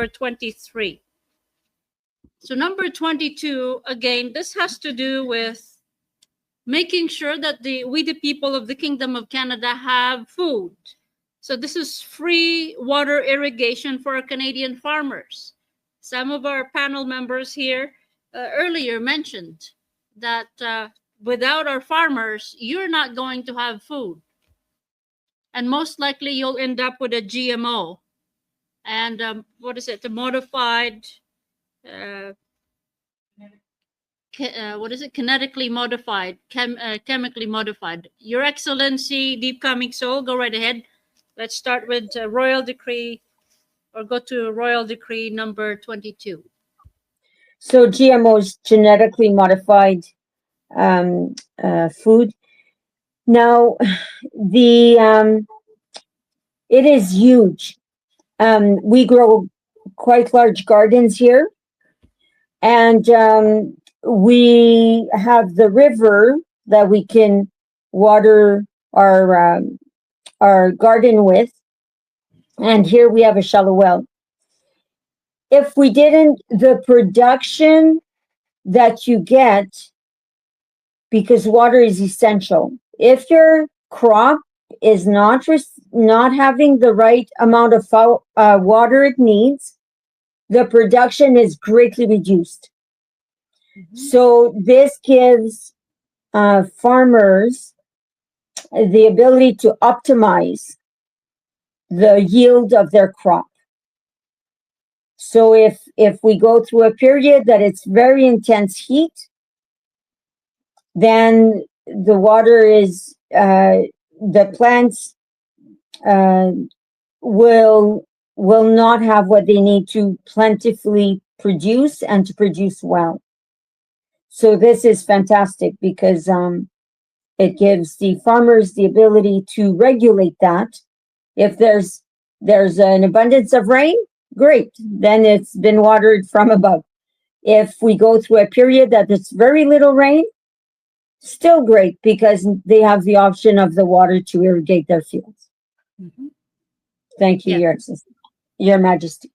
23. So number 22, again, this has to do with making sure that we the people of the Kingdom of Canada have food. So this is free water irrigation for our Canadian farmers. Some of our panel members here earlier mentioned that without our farmers, you're not going to have food. And most likely you'll end up with a GMO. And what is it? The modified, kinetically modified, chemically modified. Your Excellency, Deep Coming Soul, go right ahead. Let's start with Royal Decree, or go to Royal Decree number 22. So GMOs, genetically modified food. Now, it is huge. We grow quite large gardens here, and we have the river that we can water our garden with, and here we have a shallow well. If we didn't, the production that you get, because water is essential. If your crop is not having the right amount of water it needs, the production is greatly reduced. Mm-hmm. So this gives farmers the ability to optimize the yield of their crop. So if we go through a period that it's very intense heat, then the water is the plants will not have what they need to plentifully produce and to produce well. So this is fantastic because it gives the farmers the ability to regulate that. If there's an abundance of rain, great, then it's been watered from above. If we go through a period that it's very little rain, still great, because they have the option of the water to irrigate their fields. Mm-hmm. Thank you, Your Excellency, Your Majesty.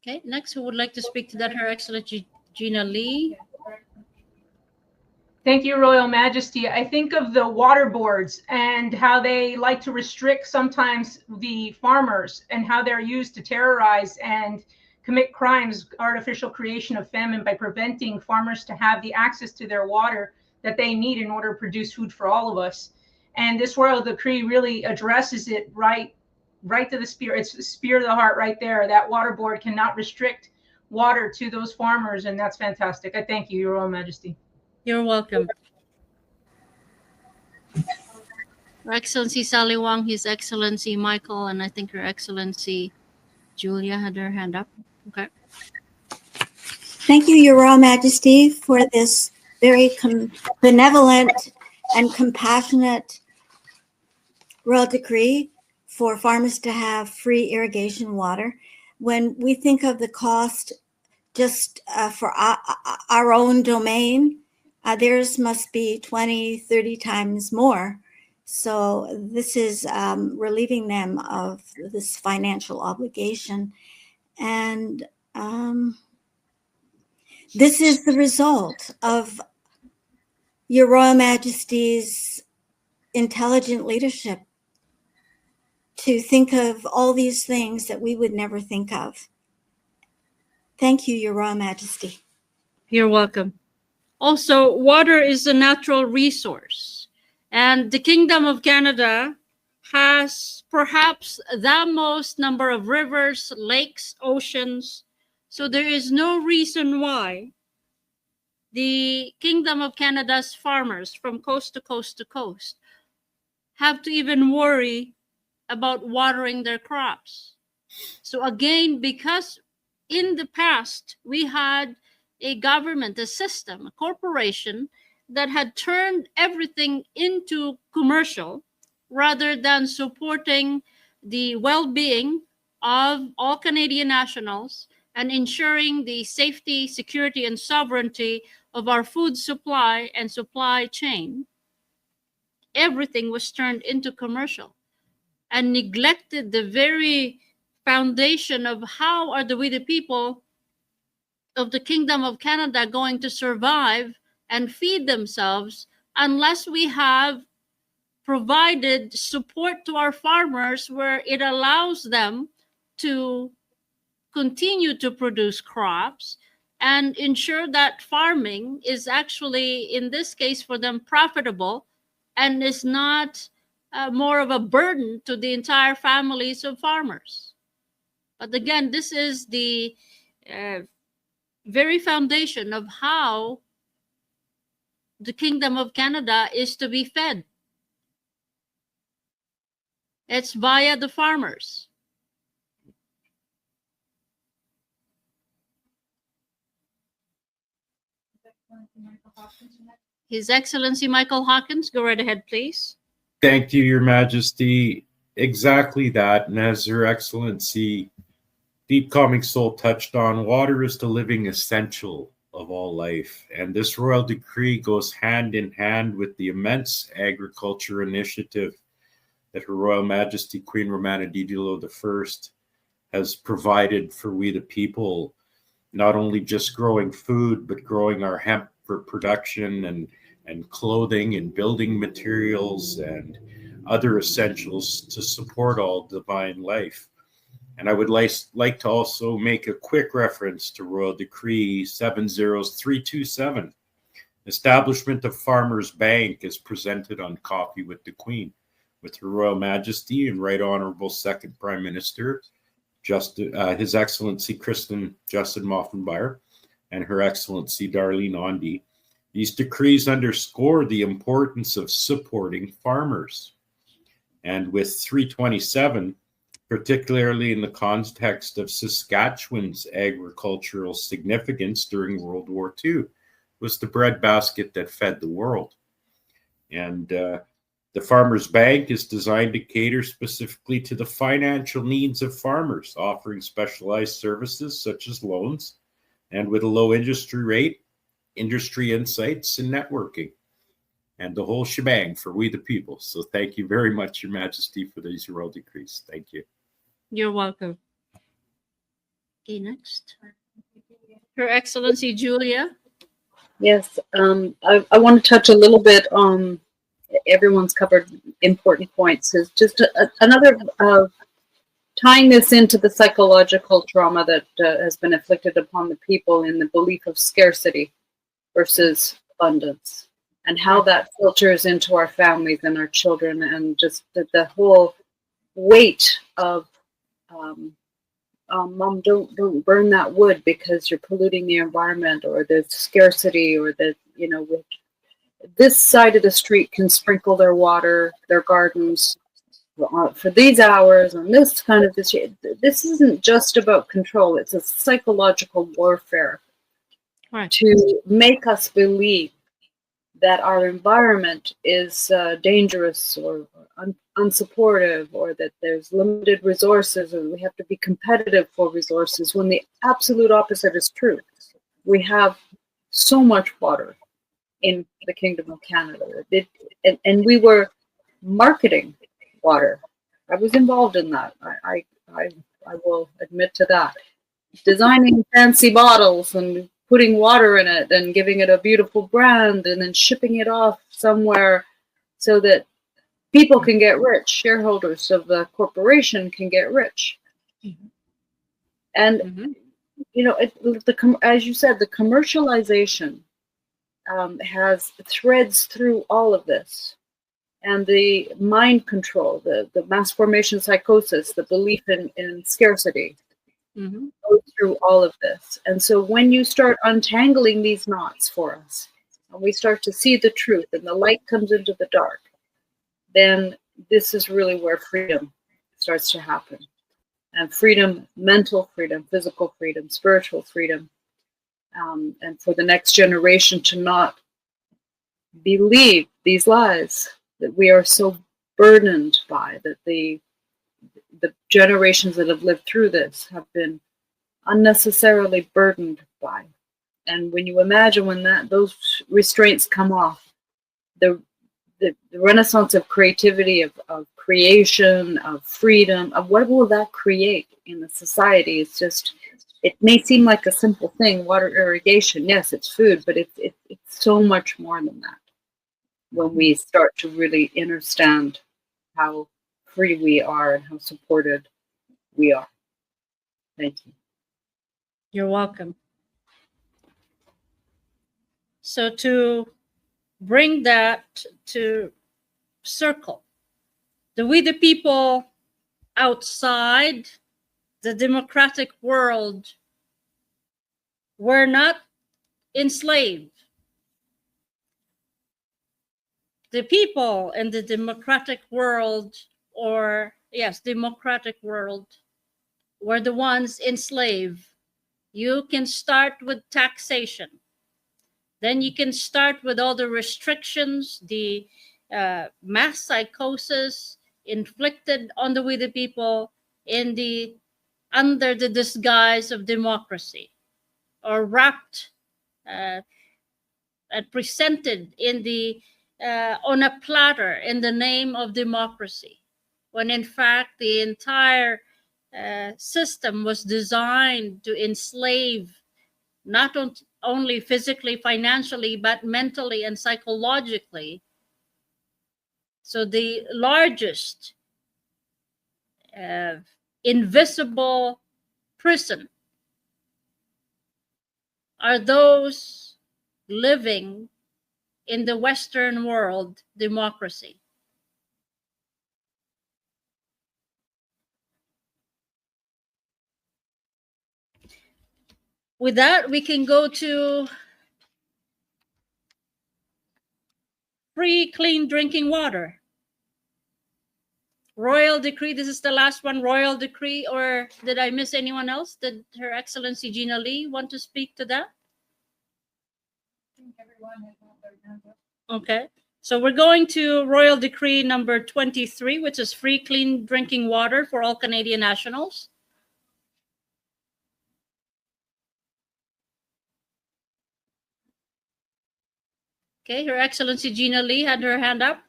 Okay, next, who would like to speak to that? Her Excellency Gina Lee. Thank you, Royal Majesty. I think of the water boards and how they like to restrict sometimes the farmers and how they're used to terrorize and commit crimes, artificial creation of famine, by preventing farmers to have the access to their water that they need in order to produce food for all of us. And this royal decree really addresses it right to the spear. It's the spear of the heart right there. That water board cannot restrict water to those farmers, and that's fantastic. I thank you, Your Royal Majesty. You're welcome. Her Excellency Sally Wang, His Excellency Michael, and I think Her Excellency Julia had her hand up. Okay. Thank you, Your Royal Majesty, for this very benevolent and compassionate royal decree for farmers to have free irrigation water. When we think of the cost just for our own domain, theirs must be 20, 30 times more. So this is relieving them of this financial obligation. And this is the result of Your Royal Majesty's intelligent leadership to think of all these things that we would never think of. Thank you, Your Royal Majesty. You're welcome. Also, water is a natural resource, and the Kingdom of Canada has perhaps the most number of rivers, lakes, oceans. So there is no reason why the Kingdom of Canada's farmers from coast to coast to coast have to even worry about watering their crops. So again, because in the past we had a government, a system, a corporation that had turned everything into commercial rather than supporting the well-being of all Canadian nationals and ensuring the safety, security, and sovereignty of our food supply and supply chain. Everything was turned into commercial and neglected the very foundation of how are we the people of the Kingdom of Canada going to survive and feed themselves unless we have provided support to our farmers where it allows them to continue to produce crops and ensure that farming is actually, in this case, for them profitable and is not more of a burden to the entire families of farmers. But again, this is the very foundation of how the Kingdom of Canada is to be fed. It's via the farmers. His Excellency Michael Hawkins, go right ahead, please. Thank you, Your Majesty. Exactly that. And as Her Excellency Deep Calming Soul touched on, water is the living essential of all life. And this royal decree goes hand in hand with the immense agriculture initiative that Her Royal Majesty Queen Romana Didulo I has provided for we the people, not only just growing food, but growing our hemp for production and clothing and building materials and other essentials to support all divine life. And I would like to also make a quick reference to Royal Decree 70327. Establishment of Farmers Bank is presented on Coffee with the Queen, with Her Royal Majesty and Right Honorable Second Prime Minister, His Excellency Kristen Justin Moffenbauer, and Her Excellency Darlene Ondi. These decrees underscore the importance of supporting farmers. And with 327, particularly in the context of Saskatchewan's agricultural significance during World War II, was the breadbasket that fed the world. And the Farmers Bank is designed to cater specifically to the financial needs of farmers, offering specialized services such as loans, and with a low industry rate, industry insights, and networking, and the whole shebang for we the people. So thank you very much, Your Majesty, for these royal decrees. Thank you. You're welcome. Okay, next. Her Excellency Julia. Yes, I want to touch a little bit on, everyone's covered important points. Is just another tying this into the psychological trauma that has been inflicted upon the people in the belief of scarcity versus abundance, and how that filters into our families and our children, and just the whole weight of Mom, don't burn that wood because you're polluting the environment, or there's scarcity, or that, this side of the street can sprinkle their water, their gardens for these hours on this kind of this. This isn't just about control. It's a psychological warfare, right, to make us believe that our environment is dangerous or unsupportive, or that there's limited resources, or we have to be competitive for resources, when the absolute opposite is true. We have so much water in the Kingdom of Canada. And we were marketing water. I was involved in that. I will admit to that. Designing fancy bottles and putting water in it and giving it a beautiful brand, and then shipping it off somewhere so that people can get rich, shareholders of the corporation can get rich. Mm-hmm. And, as you said, the commercialization has threads through all of this. And the mind control, the mass formation psychosis, the belief in scarcity, mm-hmm, goes through all of this. And so when you start untangling these knots for us, and we start to see the truth, and the light comes into the dark, then this is really where freedom starts to happen. And freedom, mental freedom, physical freedom, spiritual freedom, and for the next generation to not believe these lies that we are so burdened by, that the generations that have lived through this have been unnecessarily burdened by. And when you imagine when those restraints come off, the the renaissance of creativity, of creation, of freedom, of what will that create in the society? It's just, it may seem like a simple thing, water irrigation. Yes, it's food, but it's so much more than that when we start to really understand how free we are and how supported we are. Thank you. You're welcome. So to bring that to circle, we the people outside the democratic world were not enslaved. The people in the democratic world, or yes, democratic world, were the ones enslaved. You can start with taxation. Then you can start with all the restrictions, the mass psychosis inflicted on the we the people under the disguise of democracy, or wrapped and presented on a platter in the name of democracy, when in fact the entire system was designed to enslave not only physically, financially, but mentally and psychologically. So the largest invisible prison are those living in the Western world democracy. With that, we can go to free, clean drinking water. Royal decree, this is the last one, royal decree, or did I miss anyone else? Did Her Excellency Gina Lee want to speak to that? Okay, so we're going to Royal Decree number 23, which is free, clean drinking water for all Canadian nationals. Okay, Her Excellency Gina Lee had her hand up.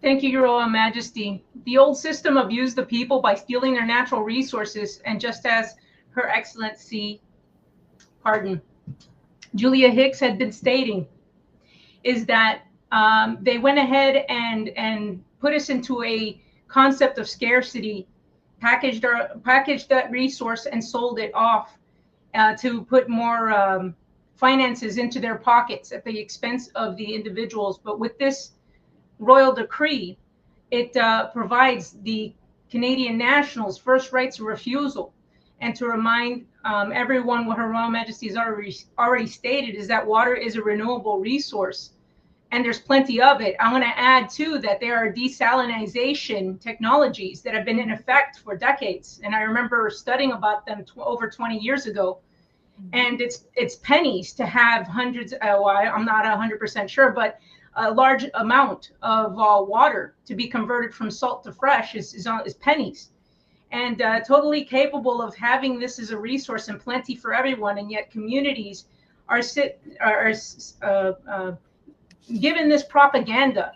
Thank you, Your Royal Majesty. The old system abused the people by stealing their natural resources, and just as Her Excellency, Julia Hicks had been stating, is that they went ahead and put us into a concept of scarcity, packaged that resource and sold it off to put more finances into their pockets at the expense of the individuals. But with this royal decree, it provides the Canadian nationals first rights of refusal. And to remind everyone what Her Royal Majesty has already stated is that water is a renewable resource, and there's plenty of it. I want to add too that there are desalinization technologies that have been in effect for decades, and I remember studying about them over 20 years ago. And it's pennies to have hundreds. I'm not 100% sure, but a large amount of water to be converted from salt to fresh is pennies, and totally capable of having this as a resource and plenty for everyone. And yet communities are given this propaganda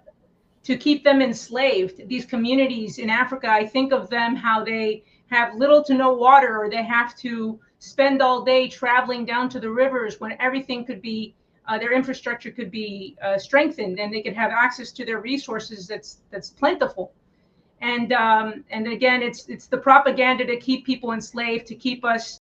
to keep them enslaved. These communities in Africa, I think of them how they have little to no water, or they have to spend all day traveling down to the rivers when everything could be their infrastructure could be strengthened, and they could have access to their resources that's plentiful. And again, it's the propaganda to keep people enslaved, to keep us